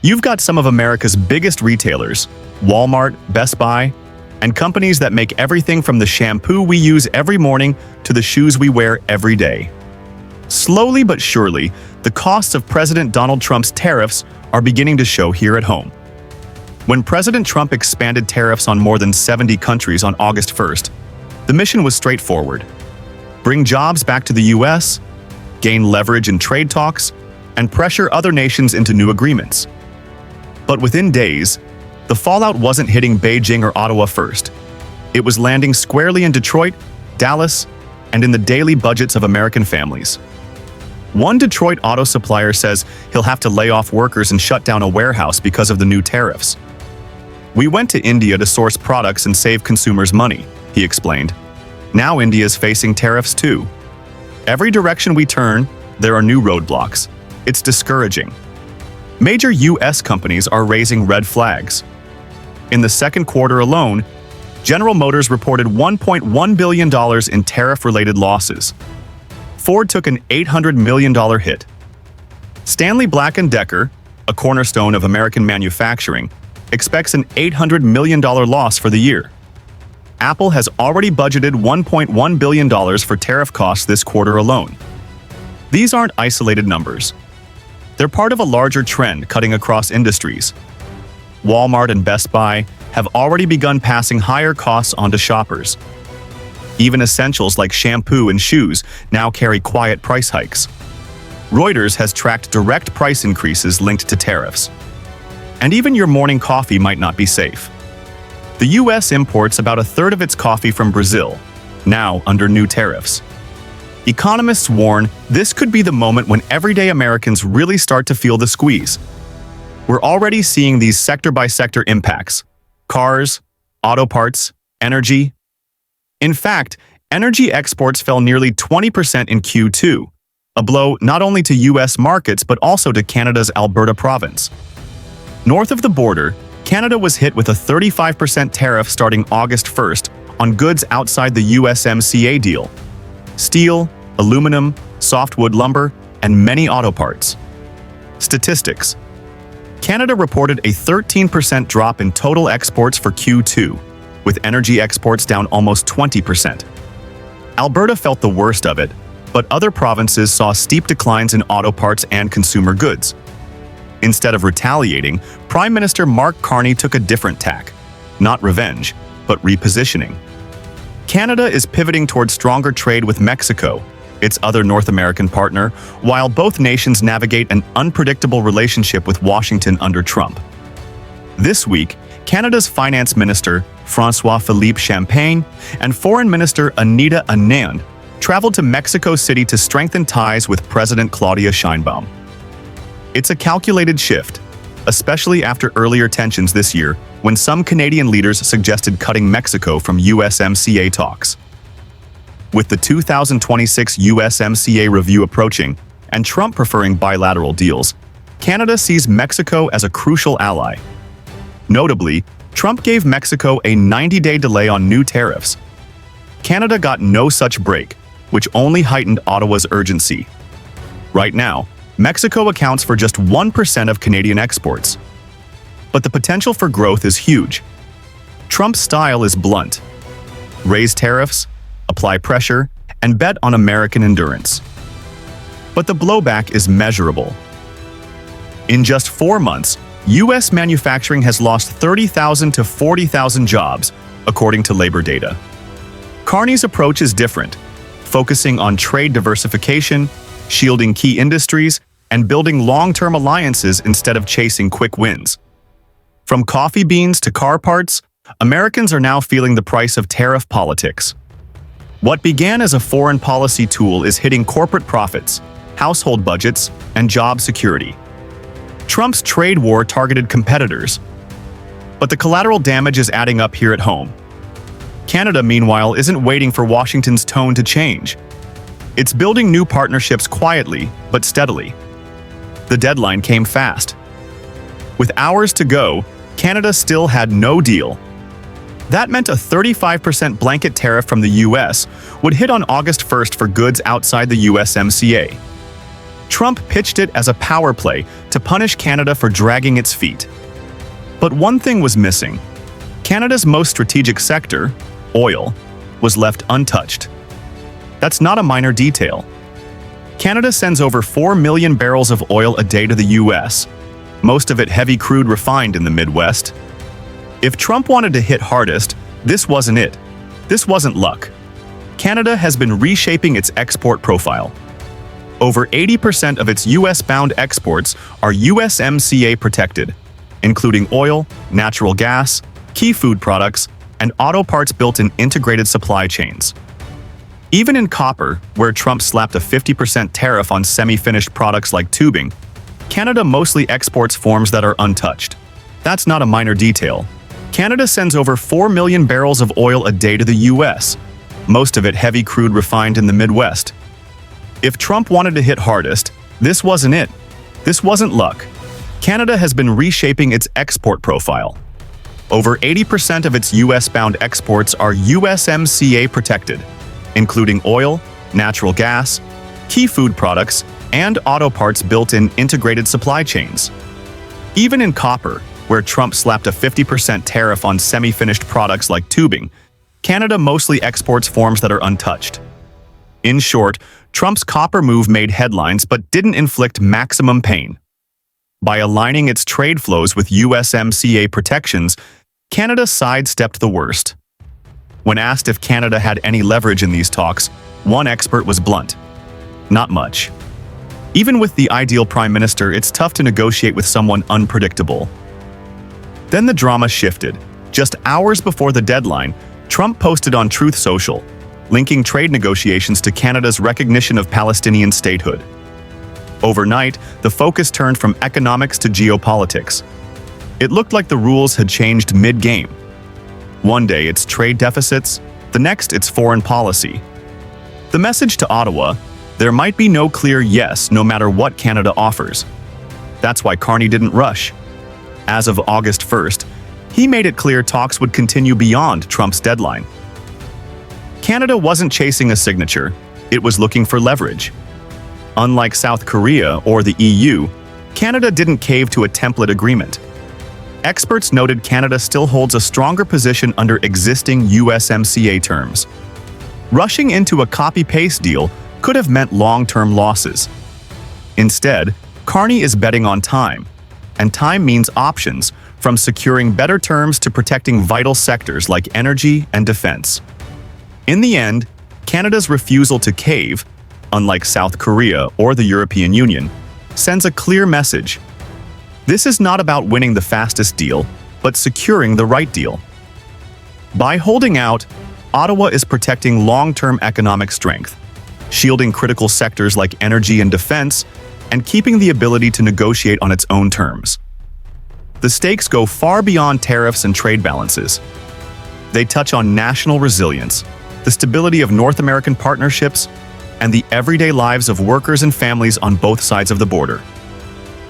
You've got some of America's biggest retailers, Walmart, Best Buy, and companies that make everything from the shampoo we use every morning to the shoes we wear every day. Slowly but surely, the costs of President Donald Trump's tariffs are beginning to show here at home. When President Trump expanded tariffs on more than 70 countries on August 1st, the mission was straightforward: bring jobs back to the U.S., gain leverage in trade talks, and pressure other nations into new agreements. But within days, the fallout wasn't hitting Beijing or Ottawa first. It was landing squarely in Detroit, Dallas, and in the daily budgets of American families. One Detroit auto supplier says he'll have to lay off workers and shut down a warehouse because of the new tariffs. "We went to India to source products and save consumers money," he explained. "Now India's facing tariffs too. Every direction we turn, there are new roadblocks. It's discouraging." Major U.S. companies are raising red flags. In the second quarter alone, General Motors reported $1.1 billion in tariff-related losses. Ford took an $800 million hit. Stanley Black & Decker, a cornerstone of American manufacturing, expects an $800 million loss for the year. Apple has already budgeted $1.1 billion for tariff costs this quarter alone. These aren't isolated numbers. They're part of a larger trend cutting across industries. Walmart and Best Buy have already begun passing higher costs onto shoppers. Even essentials like shampoo and shoes now carry quiet price hikes. Reuters has tracked direct price increases linked to tariffs. And even your morning coffee might not be safe. The U.S. imports about a third of its coffee from Brazil, now under new tariffs. Economists warn this could be the moment when everyday Americans really start to feel the squeeze. We're already seeing these sector-by-sector impacts: cars, auto parts, energy. In fact, energy exports fell nearly 20% in Q2, a blow not only to U.S. markets but also to Canada's Alberta province. North of the border, Canada was hit with a 35% tariff starting August 1st on goods outside the USMCA deal: steel, aluminum, softwood lumber, and many auto parts. Statistics: Canada reported a 13% drop in total exports for Q2, with energy exports down almost 20%. Alberta felt the worst of it, but other provinces saw steep declines in auto parts and consumer goods. Instead of retaliating, Prime Minister Mark Carney took a different tack: not revenge, but repositioning. Canada is pivoting toward stronger trade with Mexico, its other North American partner, while both nations navigate an unpredictable relationship with Washington under Trump. This week, Canada's Finance Minister, François-Philippe Champagne, and Foreign Minister Anita Anand traveled to Mexico City to strengthen ties with President Claudia Sheinbaum. It's a calculated shift, especially after earlier tensions this year when some Canadian leaders suggested cutting Mexico from USMCA talks. With the 2026 USMCA review approaching and Trump preferring bilateral deals, Canada sees Mexico as a crucial ally. Notably, Trump gave Mexico a 90-day delay on new tariffs. Canada got no such break, which only heightened Ottawa's urgency. Right now, Mexico accounts for just 1% of Canadian exports. But the potential for growth is huge. Trump's style is blunt: raise tariffs, apply pressure, and bet on American endurance. But the blowback is measurable. In just 4 months, U.S. manufacturing has lost 30,000 to 40,000 jobs, according to labor data. Carney's approach is different, focusing on trade diversification, shielding key industries, and building long-term alliances instead of chasing quick wins. From coffee beans to car parts, Americans are now feeling the price of tariff politics. What began as a foreign policy tool is hitting corporate profits, household budgets, and job security. Trump's trade war targeted competitors, but the collateral damage is adding up here at home. Canada, meanwhile, isn't waiting for Washington's tone to change. It's building new partnerships quietly, but steadily. The deadline came fast. With hours to go, Canada still had no deal. That meant a 35% blanket tariff from the U.S. would hit on August 1st for goods outside the USMCA. Trump pitched it as a power play to punish Canada for dragging its feet. But one thing was missing. Canada's most strategic sector, oil, was left untouched. That's not a minor detail. Canada sends over 4 million barrels of oil a day to the US, most of it heavy crude refined in the Midwest. If Trump wanted to hit hardest, this wasn't it. This wasn't luck. Canada has been reshaping its export profile. Over 80% of its US-bound exports are USMCA protected, including oil, natural gas, key food products, and auto parts built in integrated supply chains. Even in copper, where Trump slapped a 50% tariff on semi-finished products like tubing, Canada mostly exports forms that are untouched. That's not a minor detail. Canada sends over 4 million barrels of oil a day to the US, most of it heavy crude refined in the Midwest. If Trump wanted to hit hardest, this wasn't it. This wasn't luck. Canada has been reshaping its export profile. Over 80% of its US-bound exports are USMCA protected, including oil, natural gas, key food products, and auto parts built in integrated supply chains. Even in copper, where Trump slapped a 50% tariff on semi-finished products like tubing, Canada mostly exports forms that are untouched. In short, Trump's copper move made headlines but didn't inflict maximum pain. By aligning its trade flows with USMCA protections, Canada sidestepped the worst. When asked if Canada had any leverage in these talks, one expert was blunt. Not much. Even with the ideal prime minister, it's tough to negotiate with someone unpredictable. Then the drama shifted. Just hours before the deadline, Trump posted on Truth Social, linking trade negotiations to Canada's recognition of Palestinian statehood. Overnight, the focus turned from economics to geopolitics. It looked like the rules had changed mid-game. One day it's trade deficits, the next it's foreign policy. The message to Ottawa: there might be no clear yes no matter what Canada offers. That's why Carney didn't rush. As of August 1st, he made it clear talks would continue beyond Trump's deadline. Canada wasn't chasing a signature, it was looking for leverage. Unlike South Korea or the EU, Canada didn't cave to a template agreement. Experts noted Canada still holds a stronger position under existing USMCA terms. Rushing into a copy-paste deal could have meant long-term losses. Instead, Carney is betting on time, and time means options, from securing better terms to protecting vital sectors like energy and defense. In the end, Canada's refusal to cave, unlike South Korea or the European Union, sends a clear message. This is not about winning the fastest deal, but securing the right deal. By holding out, Ottawa is protecting long-term economic strength, shielding critical sectors like energy and defense, and keeping the ability to negotiate on its own terms. The stakes go far beyond tariffs and trade balances. They touch on national resilience, the stability of North American partnerships, and the everyday lives of workers and families on both sides of the border.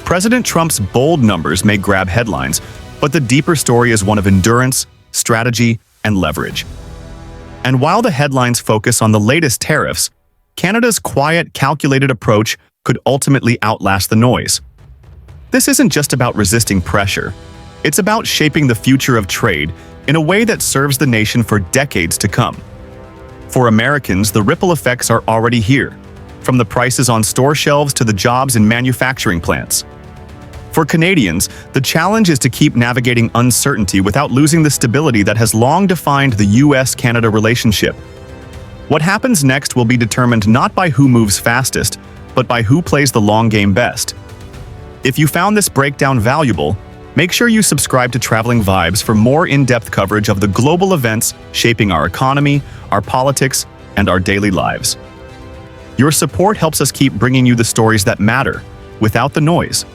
President Trump's bold numbers may grab headlines, but the deeper story is one of endurance, strategy, and leverage. And while the headlines focus on the latest tariffs, Canada's quiet, calculated approach could ultimately outlast the noise. This isn't just about resisting pressure. It's about shaping the future of trade in a way that serves the nation for decades to come. For Americans, the ripple effects are already here, from the prices on store shelves to the jobs in manufacturing plants. For Canadians, the challenge is to keep navigating uncertainty without losing the stability that has long defined the US-Canada relationship. What happens next will be determined not by who moves fastest, but by who plays the long game best. If you found this breakdown valuable, make sure you subscribe to Traveling Vibes for more in-depth coverage of the global events shaping our economy, our politics, and our daily lives. Your support helps us keep bringing you the stories that matter, without the noise.